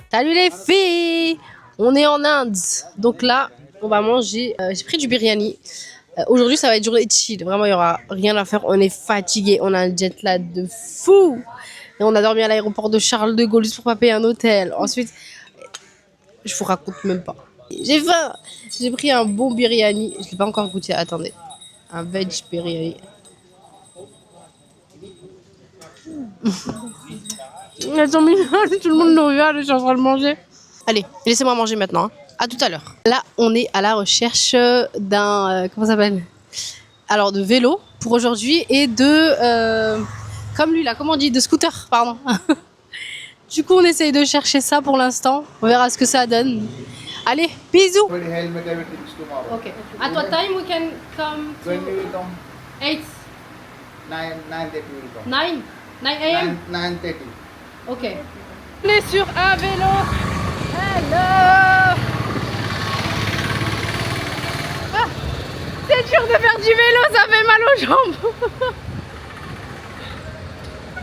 Salut les filles! On est en Inde. Donc là, on va manger. J'ai pris du biryani. Aujourd'hui, ça va être journée de chill. Vraiment, il n'y aura rien à faire. On est fatigué. On a un jet lag de fou. Et on a dormi à l'aéroport de Charles de Gaulle juste pour pas payer un hôtel. Ensuite, je vous raconte même pas. J'ai faim. J'ai pris un bon biryani. Je l'ai pas encore goûté. Attendez. Un veg biryani. Elles sont mignonnes. Tout le monde nous regarde. Je suis en train de manger. Allez, laissez-moi manger maintenant. Hein. À tout à l'heure. Là, on est à la recherche d'un... comment ça s'appelle? Alors, de vélo pour aujourd'hui et de... comme lui là, comment on dit? De scooter, pardon. Du coup, on essaye de chercher ça pour l'instant. On verra ce que ça donne. Allez, bisous. Ok. At what time we can come to... 8? 9:30 will come. 9? 9 a.m? 9:30. Ok. On est sur un vélo. Hello. Ah, c'est dur de faire du vélo, ça fait mal aux jambes.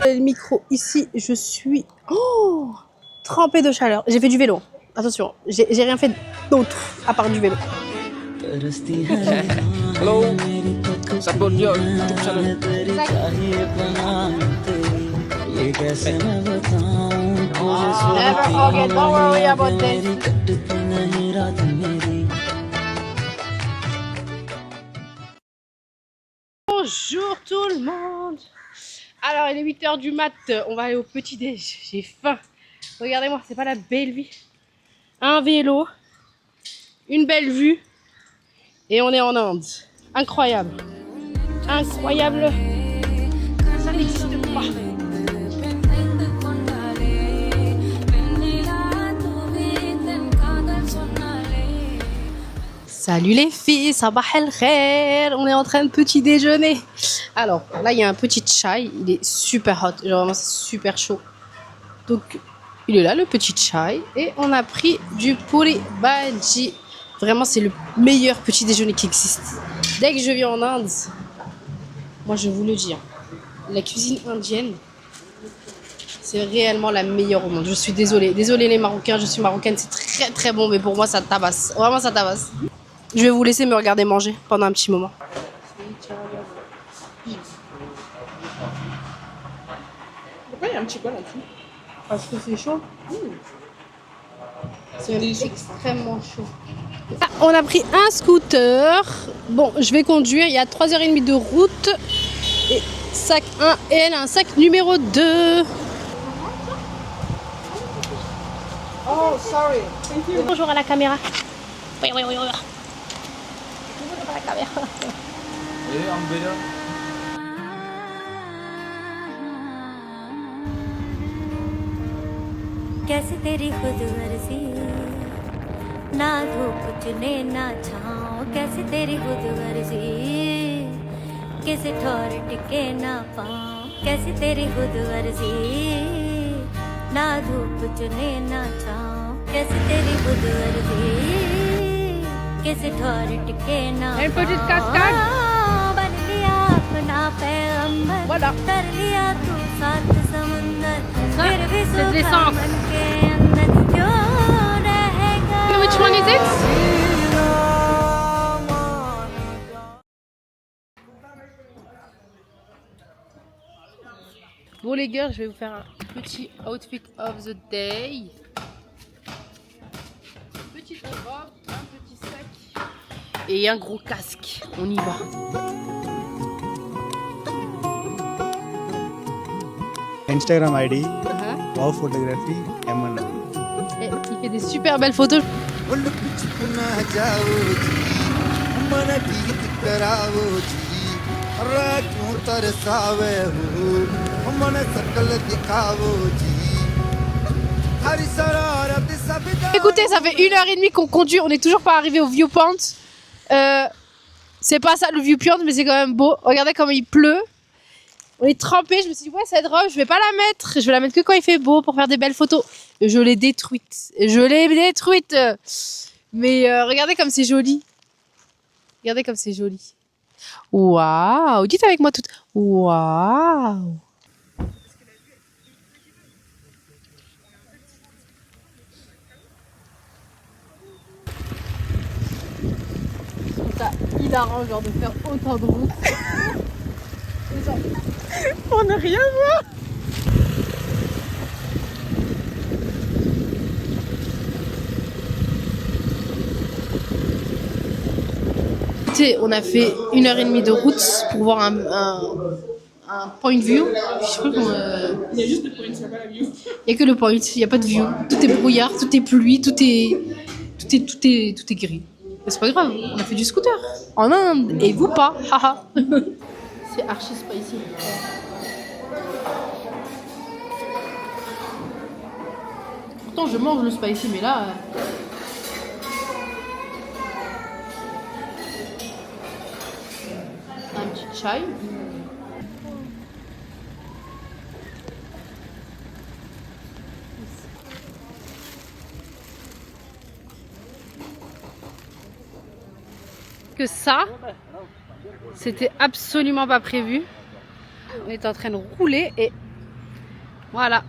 Le micro ici, je suis trempée de chaleur. J'ai fait du vélo. Attention, j'ai rien fait d'autre à part du vélo. Hello, support your YouTube channel. Never forget, don't worry about this. Bonjour tout le monde. Alors il est 8h du mat, on va aller au petit déj. J'ai faim. Regardez-moi, c'est pas la belle vie. Un vélo, une belle vue et on est en Inde. Incroyable. Incroyable. Ça n'existe pas. Salut les filles, sabah el khair. On est en train de petit déjeuner. Alors là il y a un petit chai, il est super hot, genre vraiment c'est super chaud. Donc il est là le petit chai et on a pris du puri bhaji. Vraiment c'est le meilleur petit déjeuner qui existe. Dès que je viens en Inde, moi je vous le dis, la cuisine indienne c'est réellement la meilleure au monde. Je suis désolée, désolée les Marocains, je suis marocaine, c'est très très bon mais pour moi ça tabasse, vraiment ça tabasse. Je vais vous laisser me regarder manger pendant un petit moment. Pourquoi il y a un petit quoi là-dessus? Parce que c'est chaud. C'est extrêmement chaud. Ah, on a pris un scooter. Bon, je vais conduire. Il y a 3h30 de route. Et sac 1 et elle a un sac numéro 2. Oh, sorry. Thank you. Bonjour à la caméra. Oui. Bonjour à la caméra. कैसे तेरी खुद गर्जी ना धूप चुने ना छाँव कैसे तेरी खुद गर्जी किसी ठौर टिके ना पाँव कैसे तेरी खुद गर्जी ना धूप चुने ना छाँव कैसे तेरी खुद गर्जी किसी ठौर टिके ना पाँव बन लिया अपना पैगंबर कर लिया तू सात समुंदर फिर भी सुबह मन के अंदर क्यों रहेगा Which one is it? Bon les gars, je vais vous faire un petit outfit of the day. Petite robe, un petit sac et un gros casque. On y va. Instagram ID, Wow Photography, MN. Et il fait des super belles photos. Écoutez, ça fait 1h30 qu'on conduit, on n'est toujours pas arrivé au viewpoint. C'est pas ça le viewpoint, mais c'est quand même beau. Regardez comme il pleut. On est trempé, je me suis dit ouais cette robe je vais pas la mettre, je vais la mettre que quand il fait beau pour faire des belles photos. Et je l'ai détruite, Mais regardez comme c'est joli. Regardez comme c'est joli. Waouh, dites avec moi toutes. Waouh. ça hilarant genre de faire autant de route. On n'a rien voir. Écoutez, on a fait 1h30 de route pour voir un point de vue. Je sais pas comment. Il y a juste le point, c'est pas la view. Il n'y a que le point, il n'y a pas de view. Tout est brouillard, tout est pluie, tout est gris. Mais c'est pas grave, on a fait du scooter en Inde et vous pas. Haha. C'est archi spicy. Pourtant je mange le spicy, mais là. Un petit chai. Que ça, c'était absolument pas prévu. On est en train de rouler et voilà.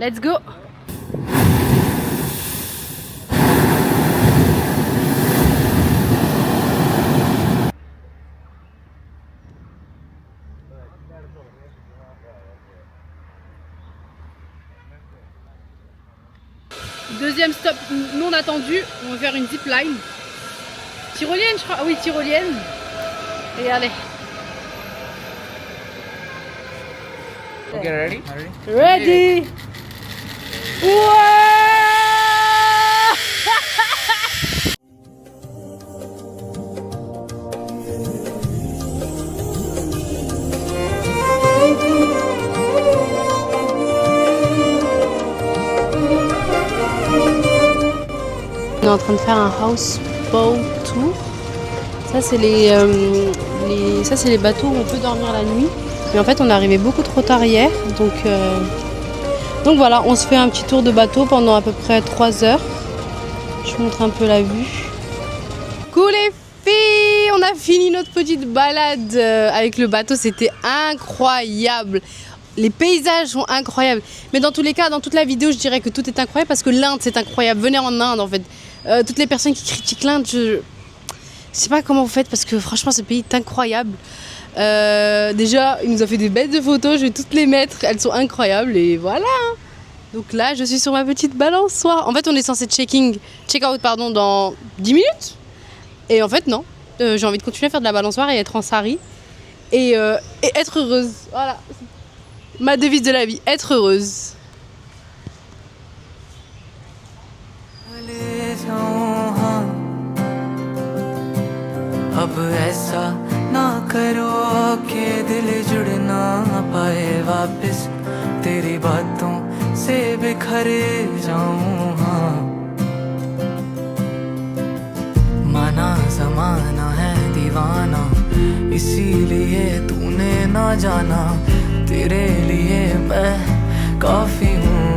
Let's go. Deuxième stop non attendu, on va faire une zip line. Tyrolienne, je crois. Ah oui, tyrolienne. Et allez. Okay, ready? Ready. Ouais. On est en train de faire un houseboat tour. Ça c'est les bateaux où on peut dormir la nuit. Mais en fait on est arrivé beaucoup trop tard hier. Donc voilà, on se fait un petit tour de bateau pendant à peu près 3 heures. Je vous montre un peu la vue. Cool les filles, on a fini notre petite balade avec le bateau. C'était incroyable. Les paysages sont incroyables. Mais dans tous les cas, dans toute la vidéo, je dirais que tout est incroyable parce que l'Inde c'est incroyable. Venez en Inde en fait. Toutes les personnes qui critiquent l'Inde, je sais pas comment vous faites parce que franchement ce pays est incroyable. Déjà, il nous a fait des bêtes de photos, je vais toutes les mettre, elles sont incroyables et voilà. Donc là, je suis sur ma petite balançoire. En fait, on est censé check-out dans 10 minutes. Et en fait, non. J'ai envie de continuer à faire de la balançoire et être en sari et être heureuse. Voilà. Ma devise de la vie, être heureuse. अब ऐसा ना करो कि दिल जुड़ ना पाए वापस तेरी बातों से बिखर जाऊं हाँ माना जमाना है दीवाना इसीलिए तूने ना जाना तेरे लिए मैं काफी हूँ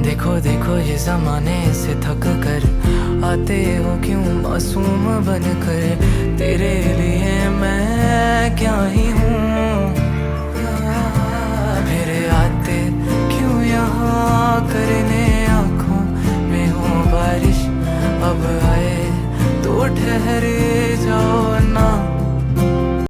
देखो देखो ये जमाने से थक कर आते हो क्यों मासूम बनकर तेरे लिए मैं क्या ही हूँ फिर आते क्यों यहाँ करने आँखों में हो बारिश अब आए तो ठहर जाओ